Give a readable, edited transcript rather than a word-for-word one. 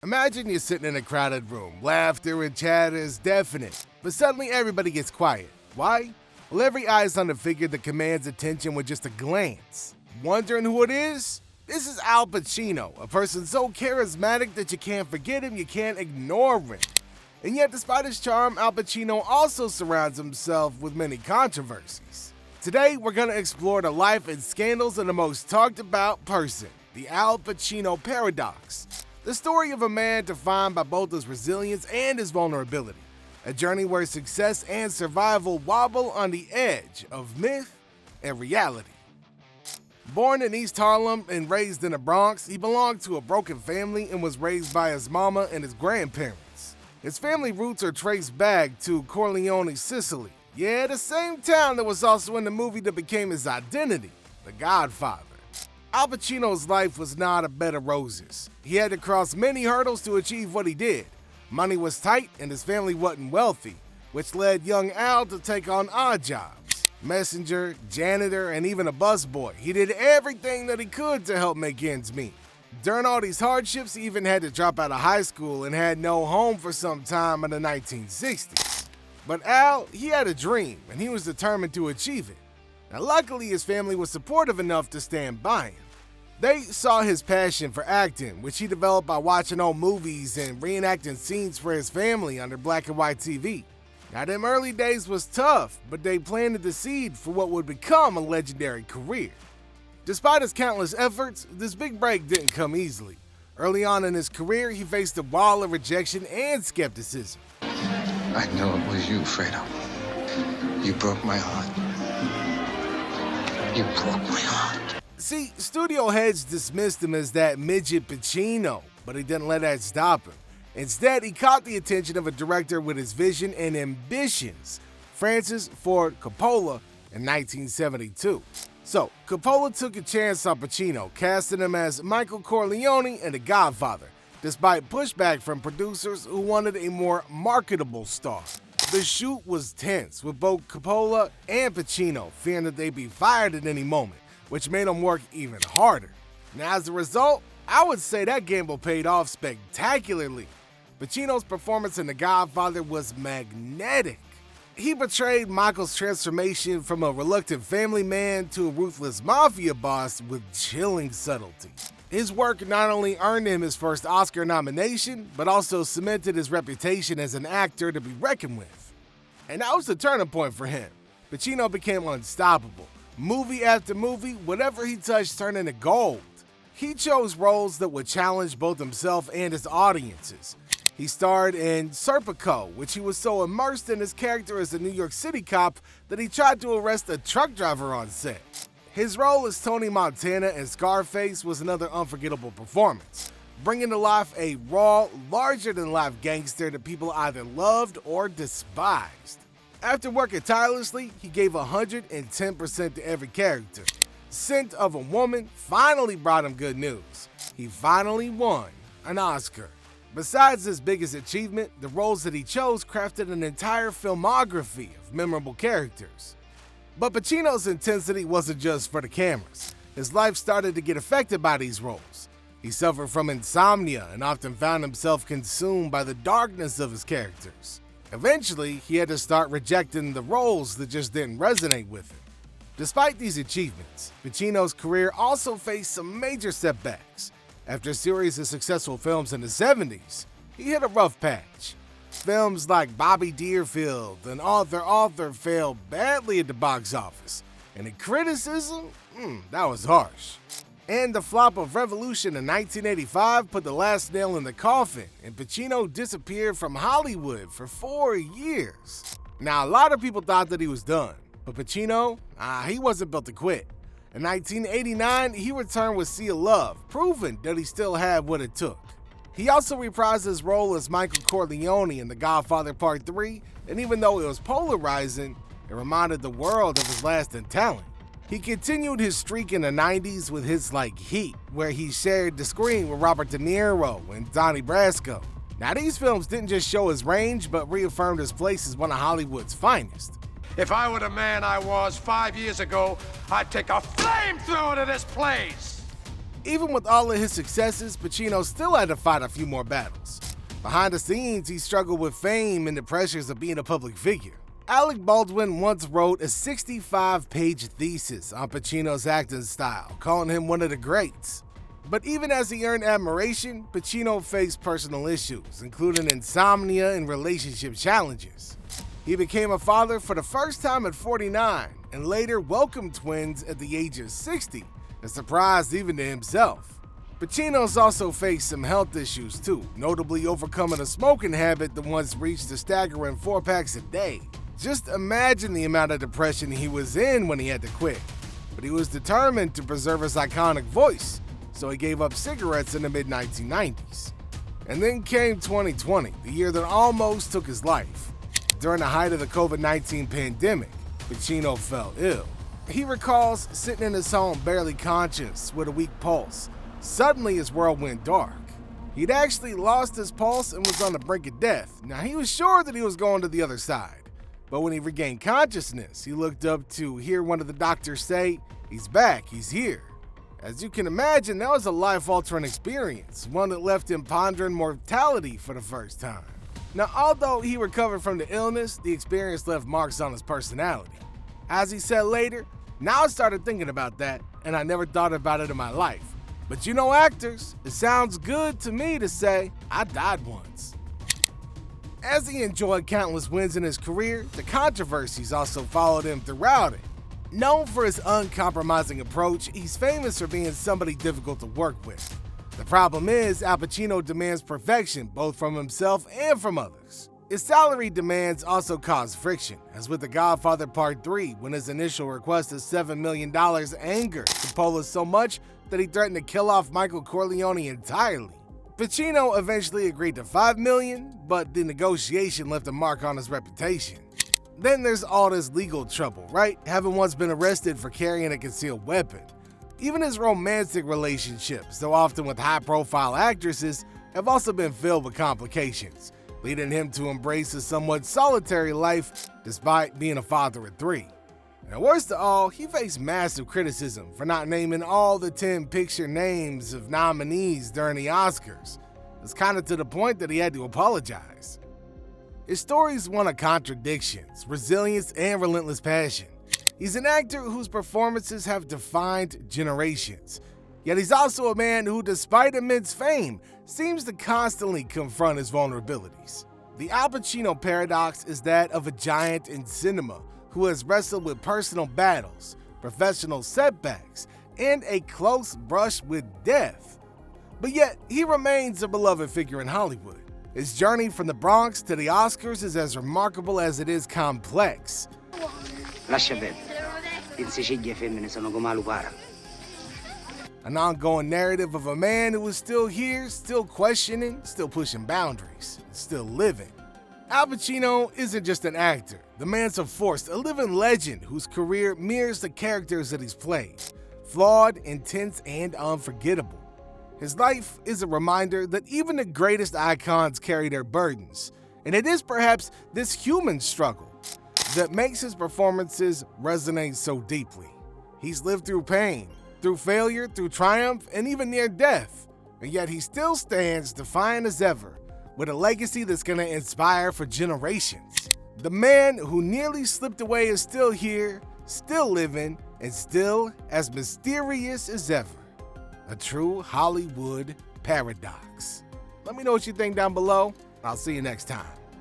Imagine you're sitting in a crowded room. Laughter and chatter is deafening, but suddenly everybody gets quiet. Why? Well, every eye is on the figure that commands attention with just a glance. Wondering who it is? This is Al Pacino, a person so charismatic that you can't forget him, you can't ignore him. And yet, despite his charm, Al Pacino also surrounds himself with many controversies. Today, we're going to explore the life and scandals of the most talked about person, the Al Pacino Paradox. The story of a man defined by both his resilience and his vulnerability. A journey where success and survival wobble on the edge of myth and reality. Born in East Harlem and raised in the Bronx, he belonged to a broken family and was raised by his mama and his grandparents. His family roots are traced back to Corleone, Sicily. Yeah, the same town that was also in the movie that became his identity, The Godfather. Al Pacino's life was not a bed of roses. He had to cross many hurdles to achieve what he did. Money was tight and his family wasn't wealthy, which led young Al to take on odd jobs. Messenger, janitor, and even a busboy. He did everything that he could to help make ends meet. During all these hardships, he even had to drop out of high school and had no home for some time in the 1960s. But Al, he had a dream and he was determined to achieve it. Now, luckily, his family was supportive enough to stand by him. They saw his passion for acting, which he developed by watching old movies and reenacting scenes for his family under black and white TV. Now, them early days was tough, but they planted the seed for what would become a legendary career. Despite his countless efforts, this big break didn't come easily. Early on in his career, he faced a wall of rejection and skepticism. I know it was you, Fredo. You broke my heart. You broke my heart. See, studio heads dismissed him as that midget Pacino, but he didn't let that stop him. Instead, he caught the attention of a director with his vision and ambitions, Francis Ford Coppola, in 1972. So, Coppola took a chance on Pacino, casting him as Michael Corleone in The Godfather, despite pushback from producers who wanted a more marketable star. The shoot was tense, with both Coppola and Pacino fearing that they'd be fired at any moment, which made them work even harder. Now, as a result, I would say that gamble paid off spectacularly. Pacino's performance in The Godfather was magnetic. He portrayed Michael's transformation from a reluctant family man to a ruthless mafia boss with chilling subtlety. His work not only earned him his first Oscar nomination, but also cemented his reputation as an actor to be reckoned with. And that was the turning point for him. Pacino became unstoppable. Movie after movie, whatever he touched turned into gold. He chose roles that would challenge both himself and his audiences. He starred in Serpico, which he was so immersed in his character as a New York City cop that he tried to arrest a truck driver on set. His role as Tony Montana in Scarface was another unforgettable performance, bringing to life a raw, larger-than-life gangster that people either loved or despised. After working tirelessly, he gave 110% to every character. Scent of a Woman finally brought him good news. He finally won an Oscar. Besides his biggest achievement, the roles that he chose crafted an entire filmography of memorable characters. But Pacino's intensity wasn't just for the cameras. His life started to get affected by these roles. He suffered from insomnia and often found himself consumed by the darkness of his characters. Eventually, he had to start rejecting the roles that just didn't resonate with him. Despite these achievements, Pacino's career also faced some major setbacks. After a series of successful films in the 70s, he hit a rough patch. Films like Bobby Deerfield and Arthur failed badly at the box office, and the criticism, that was harsh. And the flop of Revolution in 1985 put the last nail in the coffin, and Pacino disappeared from Hollywood for 4 years. Now, a lot of people thought that he was done, but Pacino, he wasn't built to quit. In 1989, he returned with Sea of Love, proving that he still had what it took. He also reprised his role as Michael Corleone in The Godfather Part 3, and even though it was polarizing, it reminded the world of his lasting talent. He continued his streak in the 90s with hits like Heat, where he shared the screen with Robert De Niro and Donnie Brasco. Now, these films didn't just show his range, but reaffirmed his place as one of Hollywood's finest. If I were the man I was 5 years ago, I'd take a flamethrower to this place. Even with all of his successes, Pacino still had to fight a few more battles. Behind the scenes, he struggled with fame and the pressures of being a public figure. Alec Baldwin once wrote a 65-page thesis on Pacino's acting style, calling him one of the greats. But even as he earned admiration, Pacino faced personal issues, including insomnia and relationship challenges. He became a father for the first time at 49 and later welcomed twins at the age of 60, a surprise even to himself. Pacino's also faced some health issues too, notably overcoming a smoking habit that once reached a staggering 4 packs a day. Just imagine the amount of depression he was in when he had to quit. But he was determined to preserve his iconic voice, so he gave up cigarettes in the mid-1990s. And then came 2020, the year that almost took his life. During the height of the COVID-19 pandemic, Pacino fell ill. He recalls sitting in his home barely conscious with a weak pulse. Suddenly his world went dark. He'd actually lost his pulse and was on the brink of death. Now he was sure that he was going to the other side. But when he regained consciousness, he looked up to hear one of the doctors say, "He's back, he's here." As you can imagine, that was a life-altering experience, one that left him pondering mortality for the first time. Now, although he recovered from the illness, the experience left marks on his personality. As he said later, "Now I started thinking about that, and I never thought about it in my life. But you know actors, it sounds good to me to say, I died once." As he enjoyed countless wins in his career, the controversies also followed him throughout it. Known for his uncompromising approach, he's famous for being somebody difficult to work with. The problem is, Al Pacino demands perfection both from himself and from others. His salary demands also cause friction, as with The Godfather Part 3, when his initial request of $7 million angered Coppola so much that he threatened to kill off Michael Corleone entirely. Pacino eventually agreed to $5 million, but the negotiation left a mark on his reputation. Then there's all this legal trouble, right? Having once been arrested for carrying a concealed weapon. Even his romantic relationships, though often with high-profile actresses, have also been filled with complications, leading him to embrace a somewhat solitary life despite being a father of 3. And worst of all, he faced massive criticism for not naming all the 10 picture names of nominees during the Oscars. It's kind of to the point that he had to apologize. His story's one of contradictions, resilience, and relentless passion. He's an actor whose performances have defined generations. Yet he's also a man who, despite immense fame, seems to constantly confront his vulnerabilities. The Al Pacino paradox is that of a giant in cinema who has wrestled with personal battles, professional setbacks, and a close brush with death. But yet, he remains a beloved figure in Hollywood. His journey from the Bronx to the Oscars is as remarkable as it is complex. Lascia perdere. In Sicilia femmine sono come la lupara. An ongoing narrative of a man who is still here, still questioning, still pushing boundaries, still living. Al Pacino isn't just an actor. The man's a force, a living legend whose career mirrors the characters that he's played. Flawed, intense, and unforgettable. His life is a reminder that even the greatest icons carry their burdens, and it is perhaps this human struggle that makes his performances resonate so deeply. He's lived through pain, through failure, through triumph, and even near death, and yet he still stands defiant as ever, with a legacy that's gonna inspire for generations. The man who nearly slipped away is still here, still living, and still as mysterious as ever. A true Hollywood paradox. Let me know what you think down below. I'll see you next time.